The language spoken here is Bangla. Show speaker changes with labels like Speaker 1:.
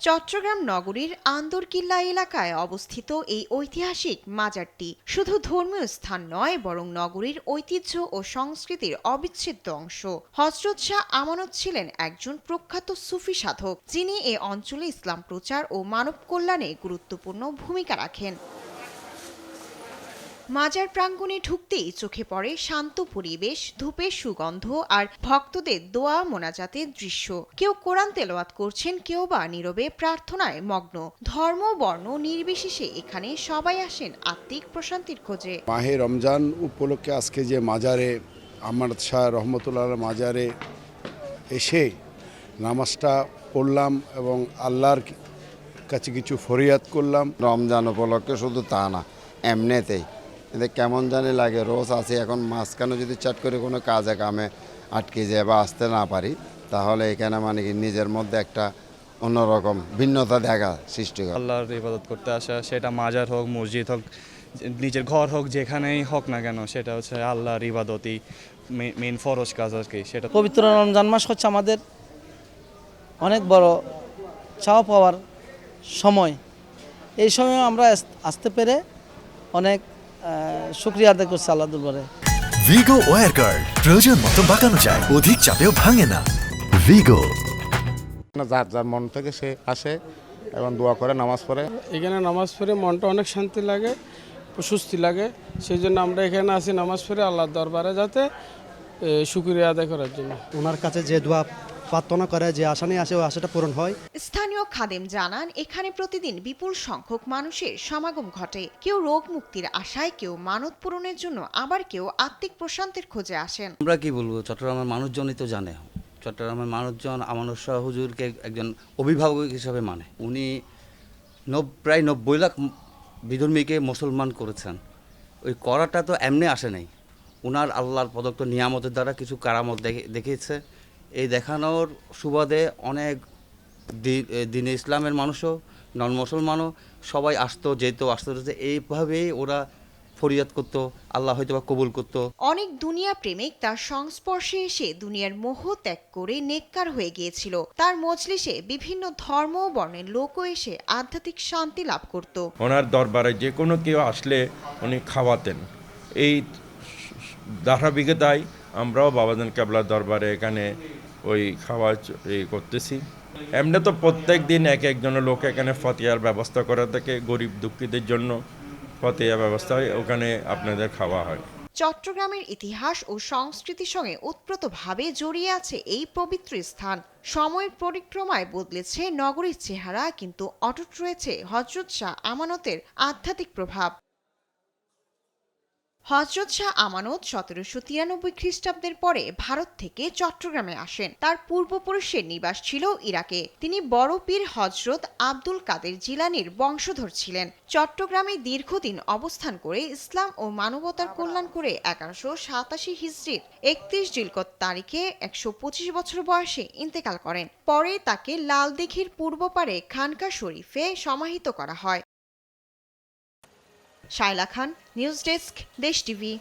Speaker 1: চট্টগ্রাম নগরীর আন্দরকিল্লা এলাকায় অবস্থিত এই ঐতিহাসিক মাজারটি শুধু ধর্মীয় স্থান নয়, বরং নগরীর ঐতিহ্য ও সংস্কৃতির অবিচ্ছেদ্য অংশ। হযরত শাহ আমানত ছিলেন একজন প্রখ্যাত সুফি সাধক, যিনি এ অঞ্চলে ইসলাম প্রচার ও মানব কল্যাণে গুরুত্বপূর্ণ ভূমিকা রাখেন। মাজার প্রাঙ্গণে ঢুকতেই চোখে পড়ে শান্ত পরিবেশ, ধূপের সুগন্ধ আর ভক্তদের দোয়া মোনাজাতের দৃশ্য। কেউ কোরআন তেলাওয়াত করছেন, কেউ বা নীরবে প্রার্থনায় মগ্ন। ধর্ম বর্ণ নির্বিশেষে এখানে সবাই আসেন আত্মিক প্রশান্তির খোঁজে।
Speaker 2: মাহে রমজান উপলক্ষে আজকে যে মাজারে আমানত শাহ রহমতুল্লাহ মাজারে এসে নামাজটা পড়লাম এবং আল্লাহর কাছে কিছু ফরিয়াদ করলাম।
Speaker 3: রমজান উপলক্ষে শুধু তা না, এমনিতেই এতে কেমন জানি লাগে। রোজ আছে, এখন মাঝখানে যদি চাট করে কোনো কাজে কামে আটকে যায় বা আসতে না পারি, তাহলে এখানে মানে কি নিজের মধ্যে একটা অন্যরকম ভিন্নতা দেখা সৃষ্টি হয়।
Speaker 4: আল্লাহর ইবাদত করতে আসা, সেটা মাজার হোক, মসজিদ হোক, নিজের ঘর হোক, যেখানেই হোক না কেন, সেটা হচ্ছে আল্লাহর ইবাদতই মেন ফরজ কাজ আর কি। সেটা
Speaker 5: পবিত্র রমজান মাস হচ্ছে আমাদের অনেক বড় চাওয়া পাওয়ার সময়। এই সময় আমরা আসতে পেরে অনেক শুকরিয়া আদায় করছি আল্লাহ দরবারে।
Speaker 6: ভিগো ওয়্যার গার্ড প্রয়োজন মতো বাঁকানো যায়, অধিক চাপেও ভাঙে না। ভিগো।
Speaker 7: যার যার মন থেকে সে আসে এবং দোয়া করে, নামাজ পড়ে।
Speaker 8: এখানে নামাজ পড়ে মনটা অনেক শান্তি লাগে, স্বস্তি লাগে। সেই জন্য আমরা এখানে আসি নামাজ পড়ে আল্লাহর দরবারে যাতে শুকরিয়া আদায় করার জন্য।
Speaker 9: ওনার কাছে যে দোয়া প্রার্থনা করে, যে আশা নিয়ে আসে, ওই আশাটা পূরণ হয়।
Speaker 1: স্থানীয় খাদেম জানান, এখানে প্রতিদিন বিপুল সংখ্যক মানুষের সমাগম ঘটে। কেউ রোগ মুক্তির আশায়, কেউ মানত পূরণের জন্য, আবার কেউ আত্মিক প্রশান্তির খোঁজে আসেন।
Speaker 10: আমরা কি বলবো, চট্টগ্রামের মানুষজনই তো জানে। চট্টগ্রামের মানুষজন আমানত শাহ হুজুরকে একজন অভিভাবক হিসাবে মানে। উনি প্রায় 90 লাখ বিধর্মীকে মুসলমান করেছেন। ওই করাটা তো এমনি আসে নাই, উনার আল্লাহর প্রদত্ত নিয়ামতের দ্বারা কিছু কারামত দেখিয়েছে। এই দেখানোর সুবাদে অনেক দিনে ইসলামের মানুষও, নন মুসলমানও সবাই আসতো, যেত, আসতে এইভাবেই ওরা ফরিয়াদ করতো, আল্লাহ হয়তো বা কবুল করতো।
Speaker 1: অনেক দুনিয়া প্রেমিক তার সংস্পর্শে এসে দুনিয়ার মোহ ত্যাগ করে নেককার হয়ে গিয়েছিল। তার মজলিসে বিভিন্ন ধর্ম ও বর্ণের লোকও এসে আধ্যাত্মিক শান্তি লাভ করত।
Speaker 11: ওনার দরবারে যে কোনো কেউ আসলে উনি খাওয়াতেন। এই ধারাবাহিকতায় আমরাও বাবাজান কেবলার দরবারে এখানে ওই খাওয়া করতেছি। এমনি তো প্রত্যেক দিন এক একজনের লোক এখানে ফতিয়ার ব্যবস্থা করা থাকে, গরিব দুঃখীদের জন্য ফতিয়া ব্যবস্থা হয়, ওখানে আপনাদের খাওয়া হয়।
Speaker 1: চট্টগ্রামের ইতিহাস ও সংস্কৃতির সঙ্গে ওতপ্রোতভাবে জড়িয়ে আছে এই পবিত্র স্থান। সময়ের পরিক্রমায় বদলেছে নগরীর চেহারা, কিন্তু অটুট রয়েছে হযরত শাহ আমানতের আধ্যাত্মিক প্রভাব। হযরত শাহ আমানত 1793 খ্রিস্টাব্দের পরে ভারত থেকে চট্টগ্রামে আসেন। তার পূর্বপুরুষের নিবাস ছিল ইরাকে। তিনি বড় পীর হযরত আব্দুল কাদের জিলানীর বংশধর ছিলেন। চট্টগ্রামে দীর্ঘদিন অবস্থান করে ইসলাম ও মানবতার কল্যাণ করে 1187 হিজরির 31 জিলকদ তারিখে 125 বছর বয়সে ইন্তেকাল করেন। পরে তাকে লালদিঘির পূর্ব পারে খানকা শরীফে সমাহিত করা হয়। শায়লা খান, নিউজ ডেস্ক, দেশ টিভি।